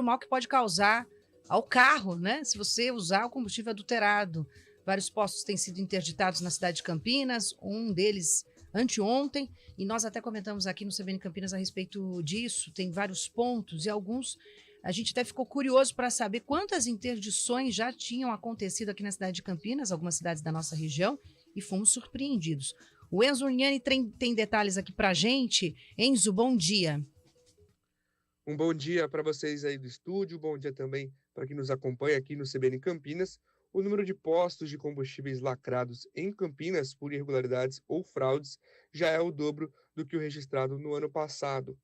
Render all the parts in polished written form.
mal que pode causar ao carro, né? Se você usar o combustível adulterado. Vários postos têm sido interditados na cidade de Campinas, um deles anteontem, e nós até comentamos aqui no CBN Campinas a respeito disso. Tem vários pontos e alguns. A gente até ficou curioso para saber quantas interdições já tinham acontecido aqui na cidade de Campinas, algumas cidades da nossa região, e fomos surpreendidos. O Enzo Urniani tem detalhes aqui para a gente. Enzo, bom dia. Um bom dia para vocês aí do estúdio, bom dia também para quem nos acompanha aqui no CBN Campinas. O número de postos de combustíveis lacrados em Campinas por irregularidades ou fraudes já é o dobro do que o registrado no ano passado.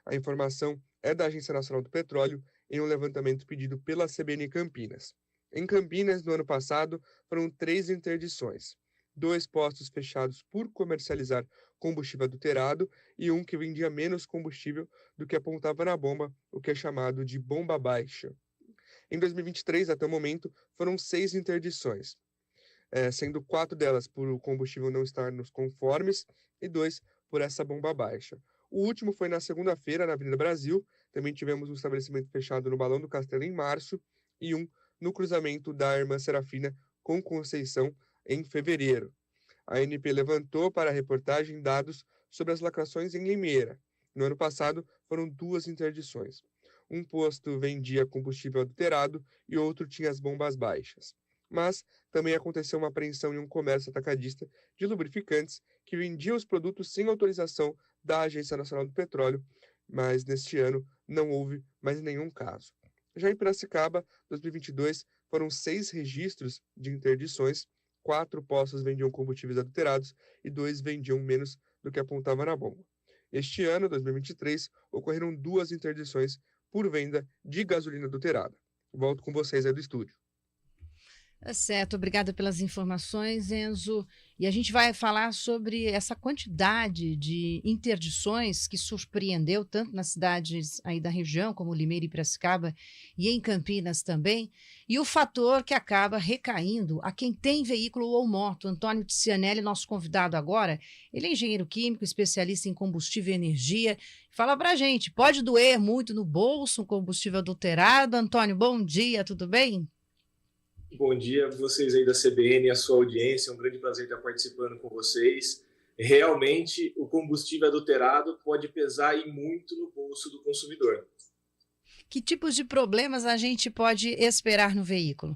A informação é da Agência Nacional do Petróleo em um levantamento pedido pela CBN Campinas. Em Campinas, no ano passado, foram 3 interdições. 2 postos fechados por comercializar combustível adulterado e um que vendia menos combustível do que apontava na bomba, o que é chamado de bomba baixa. Em 2023, até o momento, foram 6 interdições, sendo 4 delas por o combustível não estar nos conformes e 2 por essa bomba baixa. O último foi na segunda-feira, na Avenida Brasil. Também tivemos um estabelecimento fechado no Balão do Castelo em março e um no cruzamento da Irmã Serafina com Conceição em fevereiro. A ANP levantou para a reportagem dados sobre as lacrações em Limeira. No ano passado, foram 2 interdições. Um posto vendia combustível adulterado e outro tinha as bombas baixas. Mas também aconteceu uma apreensão em um comércio atacadista de lubrificantes que vendia os produtos sem autorização da Agência Nacional do Petróleo, mas neste ano não houve mais nenhum caso. Já em Piracicaba, 2022, foram 6 registros de interdições, 4 postos vendiam combustíveis adulterados e 2 vendiam menos do que apontava na bomba. Este ano, 2023, ocorreram 2 interdições por venda de gasolina adulterada. Volto com vocês aí do estúdio. Tá certo, obrigada pelas informações, Enzo. E a gente vai falar sobre essa quantidade de interdições que surpreendeu tanto nas cidades aí da região, como Limeira e Piracicaba, e em Campinas também, e o fator que acaba recaindo a quem tem veículo ou moto. Antônio Ticianelli, nosso convidado agora, ele é engenheiro químico, especialista em combustível e energia. Fala pra gente, pode doer muito no bolso um combustível adulterado? Antônio, bom dia, tudo bem? Bom dia a vocês aí da CBN e a sua audiência, é um grande prazer estar participando com vocês. Realmente, o combustível adulterado pode pesar e muito no bolso do consumidor. Que tipos de problemas a gente pode esperar no veículo?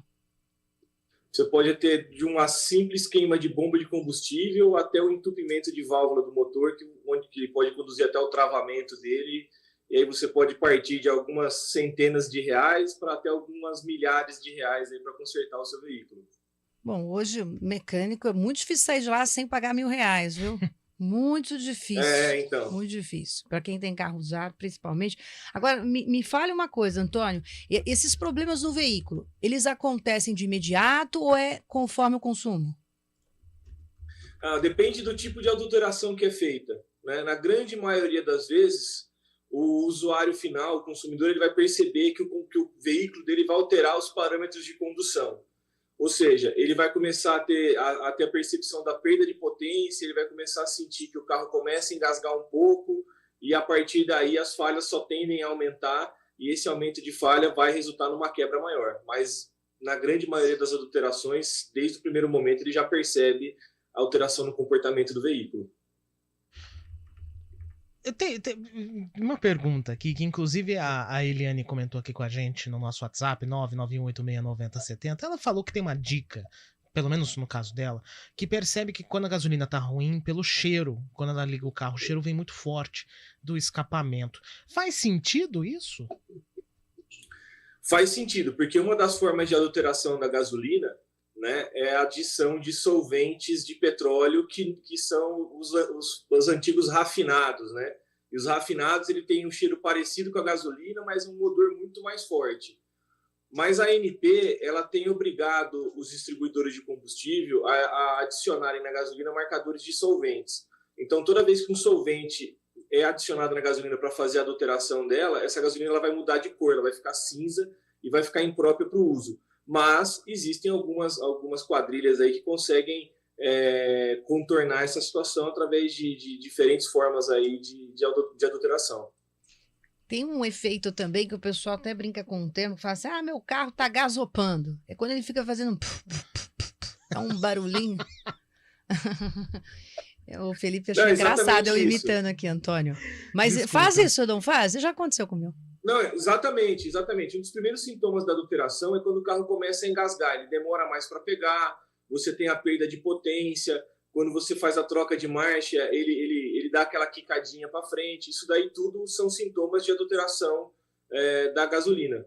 Você pode ter de uma simples queima de bomba de combustível até o entupimento de válvula do motor, que pode conduzir até o travamento dele. E aí você pode partir de algumas centenas de reais para até algumas milhares de reais para consertar o seu veículo. Bom, hoje o mecânico é muito difícil sair de lá sem pagar R$1.000, viu? Muito difícil. Então. Muito difícil. Para quem tem carro usado, principalmente. Agora, me fale uma coisa, Antônio. Esses problemas no veículo, eles acontecem de imediato ou é conforme o consumo? Depende do tipo de adulteração que é feita, né? Na grande maioria das vezes, o usuário final, o consumidor, ele vai perceber que o veículo dele vai alterar os parâmetros de condução. Ou seja, ele vai começar a ter a percepção da perda de potência, ele vai começar a sentir que o carro começa a engasgar um pouco e, a partir daí, as falhas só tendem a aumentar e esse aumento de falha vai resultar numa quebra maior. Mas, na grande maioria das adulterações, desde o primeiro momento, ele já percebe a alteração no comportamento do veículo. Eu tenho uma pergunta aqui, que inclusive a Eliane comentou aqui com a gente no nosso WhatsApp, 991869070. Ela falou que tem uma dica, pelo menos no caso dela, que percebe que quando a gasolina tá ruim, pelo cheiro, quando ela liga o carro, o cheiro vem muito forte do escapamento. Faz sentido isso? Faz sentido, porque uma das formas de adulteração da gasolina, né, é a adição de solventes de petróleo que são os antigos rafinados, né? E os rafinados ele tem um cheiro parecido com a gasolina, mas um odor muito mais forte. Mas a ANP ela tem obrigado os distribuidores de combustível a adicionarem na gasolina marcadores de solventes. Então, toda vez que um solvente é adicionado na gasolina para fazer a adulteração dela, essa gasolina ela vai mudar de cor, ela vai ficar cinza e vai ficar imprópria para o uso. Mas existem algumas quadrilhas aí que conseguem contornar essa situação através de diferentes formas aí de adulteração. Tem um efeito também que o pessoal até brinca com um termo, fala assim, meu carro tá gasopando. É quando ele fica fazendo é um barulhinho. O Felipe achou engraçado eu imitando aqui, Antônio. Mas desculpa. Faz isso ou não faz? Já aconteceu comigo. Não, exatamente. Um dos primeiros sintomas da adulteração é quando o carro começa a engasgar. Ele demora mais para pegar, você tem a perda de potência. Quando você faz a troca de marcha, ele dá aquela quicadinha para frente. Isso daí tudo são sintomas de adulteração da gasolina.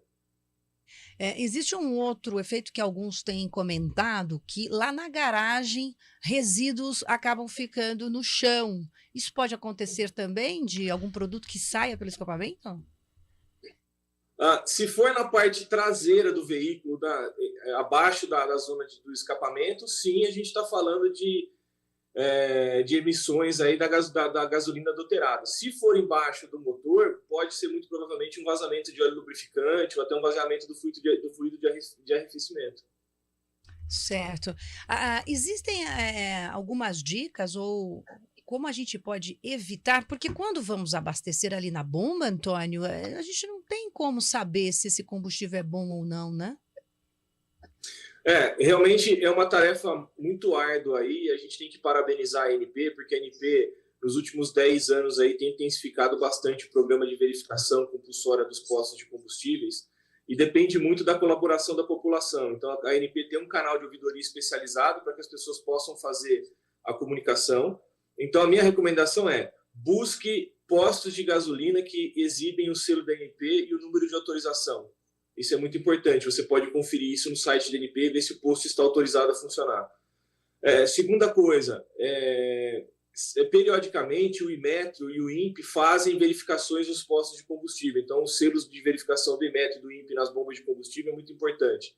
Existe um outro efeito que alguns têm comentado, que lá na garagem resíduos acabam ficando no chão. Isso pode acontecer também de algum produto que saia pelo escapamento? Se for na parte traseira do veículo, abaixo da zona do escapamento, sim, a gente está falando de emissões aí da gasolina adulterada. Se for embaixo do motor, pode ser muito provavelmente um vazamento de óleo lubrificante ou até um vazamento do fluido de arrefecimento. Certo. Existem algumas dicas ou como a gente pode evitar? Porque quando vamos abastecer ali na bomba, Antônio, a gente não tem como saber se esse combustível é bom ou não, né? Realmente é uma tarefa muito árdua aí, e a gente tem que parabenizar a ANP, porque a ANP, nos últimos 10 anos, aí, tem intensificado bastante o programa de verificação compulsória dos postos de combustíveis, e depende muito da colaboração da população. Então, a ANP tem um canal de ouvidoria especializado para que as pessoas possam fazer a comunicação. Então, a minha recomendação é: busque postos de gasolina que exibem o selo da ANP e o número de autorização. Isso é muito importante. Você pode conferir isso no site da ANP e ver se o posto está autorizado a funcionar. Segunda coisa, periodicamente o Inmetro e o INPE fazem verificações nos postos de combustível. Então, os selos de verificação do Inmetro e do INPE nas bombas de combustível é muito importante.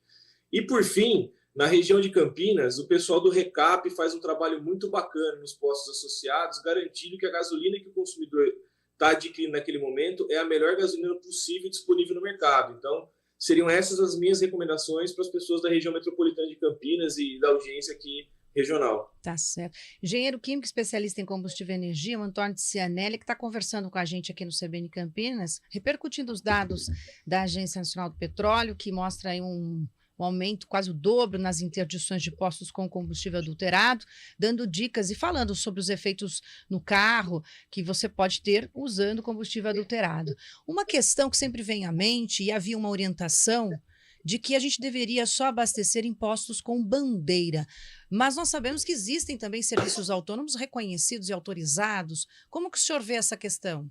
E, por fim, na região de Campinas, o pessoal do Recap faz um trabalho muito bacana nos postos associados, garantindo que a gasolina que o consumidor está adquirindo naquele momento é a melhor gasolina possível disponível no mercado. Então, seriam essas as minhas recomendações para as pessoas da região metropolitana de Campinas e da audiência aqui regional. Tá certo. Engenheiro químico especialista em combustível e energia, o Antônio Cianelli, que está conversando com a gente aqui no CBN Campinas, repercutindo os dados da Agência Nacional do Petróleo, que mostra aí um aumento quase o dobro nas interdições de postos com combustível adulterado, dando dicas e falando sobre os efeitos no carro que você pode ter usando combustível adulterado. Uma questão que sempre vem à mente, e havia uma orientação de que a gente deveria só abastecer em postos com bandeira, mas nós sabemos que existem também serviços autônomos reconhecidos e autorizados. Como que o senhor vê essa questão?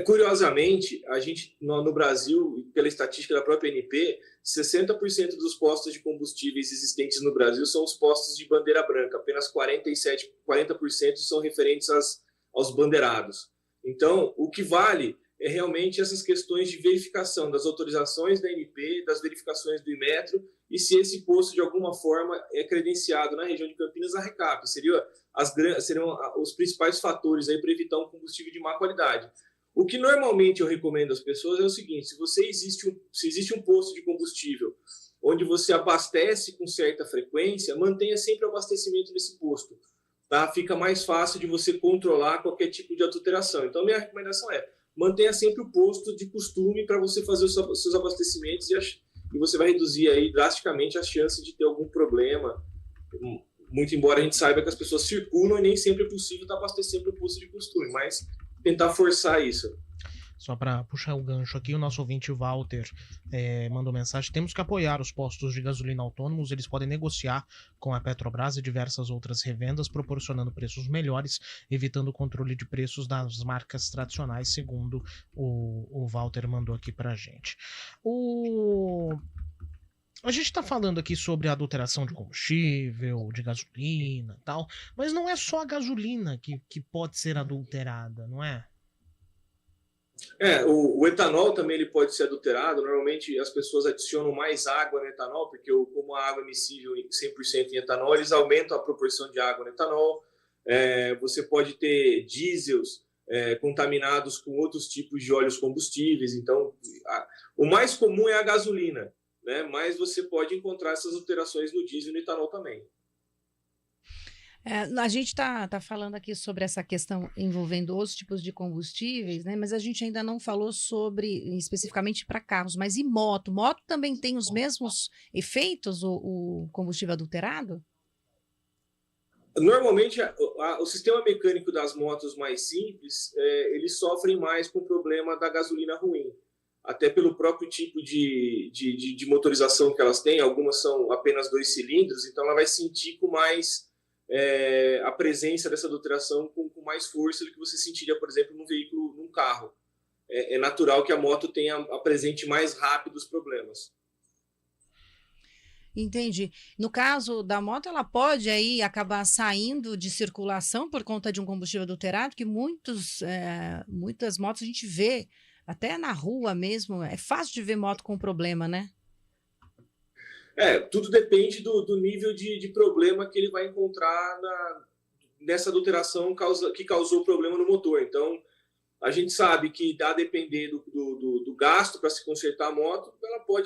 Curiosamente, a gente, no Brasil, pela estatística da própria ANP, 60% dos postos de combustíveis existentes no Brasil são os postos de bandeira branca, apenas 40% são referentes aos bandeirados. Então, o que vale é realmente essas questões de verificação das autorizações da ANP, das verificações do Inmetro, e se esse posto, de alguma forma, é credenciado na região de Campinas, a Recap. Seriam os principais fatores aí para evitar um combustível de má qualidade. O que normalmente eu recomendo às pessoas é o seguinte: se existe um posto de combustível onde você abastece com certa frequência, mantenha sempre o abastecimento nesse posto. Tá? Fica mais fácil de você controlar qualquer tipo de adulteração. Então, minha recomendação é: mantenha sempre o posto de costume para você fazer os seus abastecimentos e você vai reduzir aí drasticamente a chance de ter algum problema. Muito embora a gente saiba que as pessoas circulam e nem sempre é possível estar abastecendo o posto de costume, mas tentar forçar isso. Só para puxar o gancho aqui, o nosso ouvinte Walter mandou mensagem: temos que apoiar os postos de gasolina autônomos, eles podem negociar com a Petrobras e diversas outras revendas, proporcionando preços melhores, evitando o controle de preços das marcas tradicionais, segundo o Walter mandou aqui pra gente. A gente está falando aqui sobre a adulteração de combustível, de gasolina e tal, mas não é só a gasolina que pode ser adulterada, não é? O etanol também ele pode ser adulterado. Normalmente as pessoas adicionam mais água no etanol, porque como a água é miscível 100% em etanol, eles aumentam a proporção de água no etanol. Você pode ter diesels contaminados com outros tipos de óleos combustíveis. Então, o mais comum é a gasolina, né? Mas você pode encontrar essas alterações no diesel e no etanol também. A gente está falando aqui sobre essa questão envolvendo os tipos de combustíveis, né? Mas a gente ainda não falou sobre, especificamente para carros, mas e moto? Moto também tem os mesmos efeitos, o combustível adulterado? Normalmente, o sistema mecânico das motos mais simples, eles sofrem mais com o problema da gasolina ruim. Até pelo próprio tipo de motorização que elas têm, algumas são apenas 2 cilindros, então ela vai sentir com mais a presença dessa adulteração com mais força do que você sentiria, por exemplo, num veículo, num carro. É natural que a moto apresente mais rápido os problemas. Entendi. No caso da moto, ela pode aí acabar saindo de circulação por conta de um combustível adulterado, que muitas motos a gente vê, até na rua mesmo, é fácil de ver moto com problema, né? Tudo depende do nível de problema que ele vai encontrar nessa adulteração que causou o problema no motor. Então, a gente sabe que, a depender do gasto para se consertar a moto,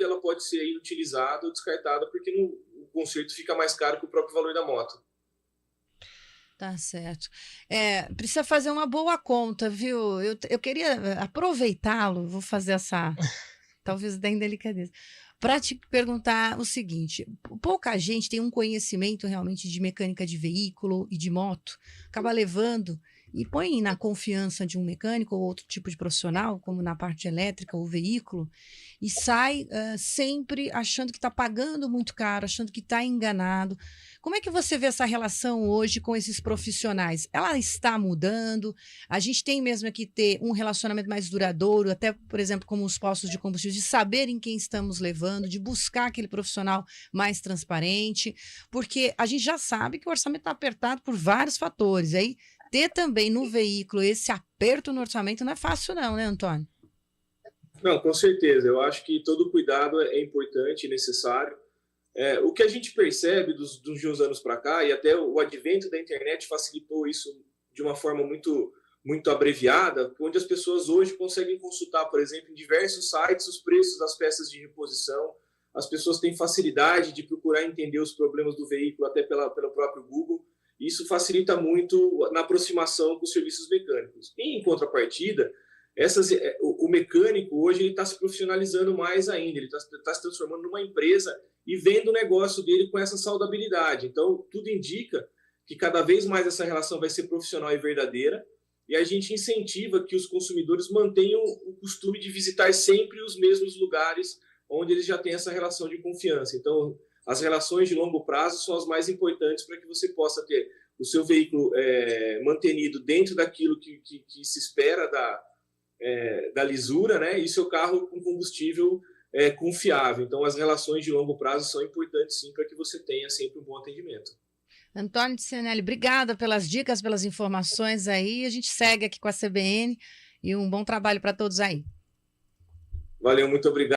ela pode ser inutilizada ou descartada, porque o conserto fica mais caro que o próprio valor da moto. Tá certo. Precisa fazer uma boa conta, viu? Eu queria aproveitá-lo, vou fazer essa, talvez da indelicadeza, para te perguntar o seguinte: pouca gente tem um conhecimento realmente de mecânica de veículo e de moto, acaba levando e põe na confiança de um mecânico ou outro tipo de profissional, como na parte elétrica ou veículo, e sai sempre achando que está pagando muito caro, achando que está enganado. Como é que você vê essa relação hoje com esses profissionais? Ela está mudando? A gente tem mesmo que ter um relacionamento mais duradouro, até, por exemplo, como os postos de combustível, de saber em quem estamos levando, de buscar aquele profissional mais transparente, porque a gente já sabe que o orçamento está apertado por vários fatores. Aí, ter também no veículo esse aperto no orçamento não é fácil não, né, Antônio? Não, com certeza. Eu acho que todo cuidado é importante e necessário. O que a gente percebe dos uns anos para cá, e até o advento da internet facilitou isso de uma forma muito, muito abreviada, onde as pessoas hoje conseguem consultar, por exemplo, em diversos sites, os preços das peças de reposição. As pessoas têm facilidade de procurar entender os problemas do veículo até pelo próprio Google. Isso facilita muito na aproximação com os serviços mecânicos. E, em contrapartida, o mecânico hoje está se profissionalizando mais ainda, ele está se transformando numa empresa e vendo o negócio dele com essa saudabilidade. Então, tudo indica que cada vez mais essa relação vai ser profissional e verdadeira, e a gente incentiva que os consumidores mantenham o costume de visitar sempre os mesmos lugares onde eles já têm essa relação de confiança. Então, as relações de longo prazo são as mais importantes para que você possa ter o seu veículo mantenido dentro daquilo que se espera da lisura, né? E seu carro com combustível confiável. Então, as relações de longo prazo são importantes, sim, para que você tenha sempre um bom atendimento. Antônio Tissanelli, obrigada pelas dicas, pelas informações aí. A gente segue aqui com a CBN e um bom trabalho para todos aí. Valeu, muito obrigado.